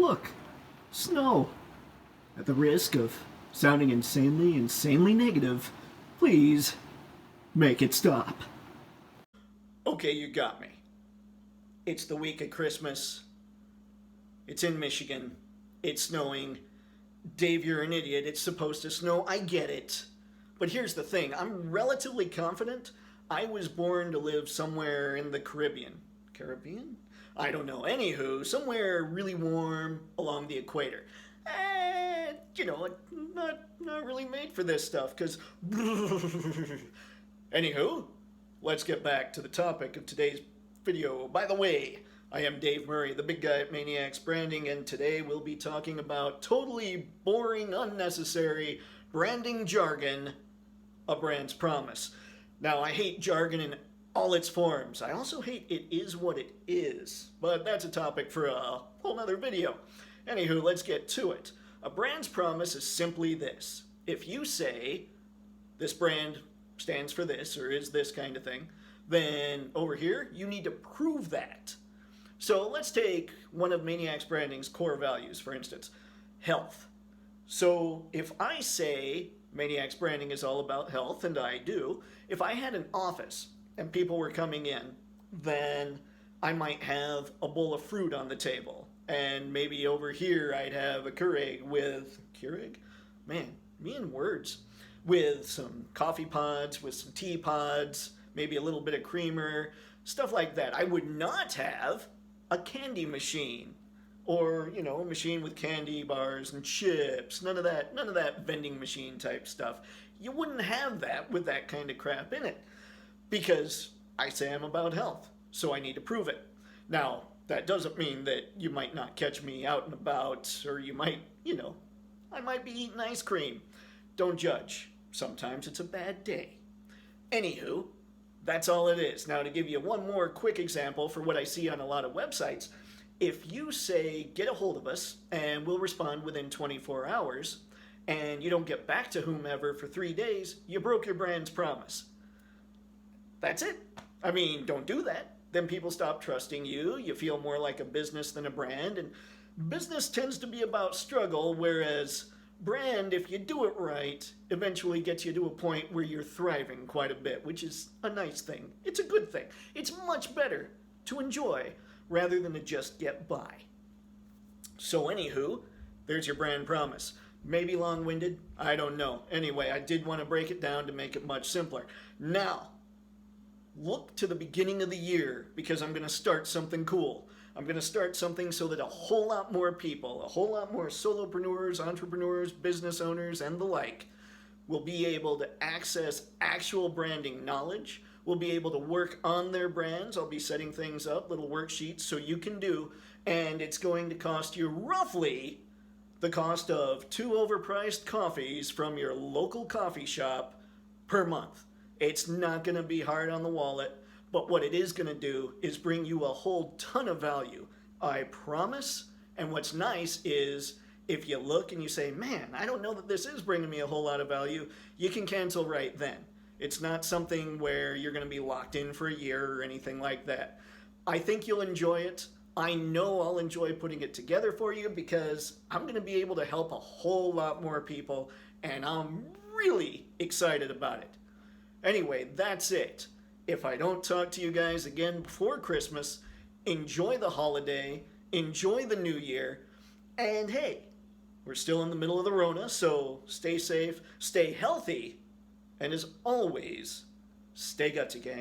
look, snow. At the risk of sounding insanely negative, please make it stop. Okay, you got me. It's the week of Christmas. It's in Michigan. It's snowing. Dave, you're an idiot. It's supposed to snow. I get it. But here's the thing. I'm relatively confident I was born to live somewhere in the Caribbean. Caribbean? I don't know. Anywho, somewhere really warm along the equator. Not really made for this stuff, because... Anywho, let's get back to the topic of today's video. By the way, I am Dave Murray, the big guy at Maniacs Branding, and today we'll be talking about totally boring, unnecessary branding jargon, a brand's promise. Now, I hate jargon in all its forms. I also hate it is what it is, but that's a topic for a whole nother video. Anywho, let's get to it. A brand's promise is simply this. If you say, this brand stands for this, or is this kind of thing, then over here, you need to prove that. So let's take one of Maniacs Branding's core values, for instance, health. So if I say Maniacs Branding is all about health, and I do, if I had an office and people were coming in, then I might have a bowl of fruit on the table. And maybe over here I'd have a Keurig with, Keurig? Man, me and words. With some coffee pods, with some tea pods, maybe a little bit of creamer, stuff like that. I would not have a candy machine or, a machine with candy bars and chips. None of that vending machine type stuff. You wouldn't have that with that kind of crap in it because I say I'm about health, so I need to prove it. Now, that doesn't mean that you might not catch me out and about, or you might, I might be eating ice cream. Don't judge. Sometimes it's a bad day. Anywho, that's all it is. Now, to give you one more quick example for what I see on a lot of websites, if you say, get a hold of us, and we'll respond within 24 hours, and you don't get back to whomever for 3 days, you broke your brand's promise. That's it. I mean, don't do that. Then people stop trusting you. You feel more like a business than a brand. And business tends to be about struggle, whereas brand, if you do it right, eventually gets you to a point where you're thriving quite a bit, which is a nice thing. It's a good thing. It's much better to enjoy rather than to just get by. So anywho, there's your brand promise. Maybe long-winded, I don't know. Anyway, I did want to break it down to make it much simpler. Now, look to the beginning of the year because I'm going to start something cool. I'm going to start something so that a whole lot more people, a whole lot more solopreneurs, entrepreneurs, business owners, and the like will be able to access actual branding knowledge, will be able to work on their brands. I'll be setting things up, little worksheets so you can do, and it's going to cost you roughly the cost of 2 overpriced coffees from your local coffee shop per month. It's not going to be hard on the wallet, but what it is going to do is bring you a whole ton of value. I promise. And what's nice is if you look and you say, man, I don't know that this is bringing me a whole lot of value, you can cancel right then. It's not something where you're going to be locked in for a year or anything like that. I think you'll enjoy it. I know I'll enjoy putting it together for you because I'm going to be able to help a whole lot more people, and I'm really excited about it. Anyway, that's it. If I don't talk to you guys again before Christmas, enjoy the holiday, enjoy the new year, and hey, we're still in the middle of the Rona, so stay safe, stay healthy, and as always, stay gutsy, gang.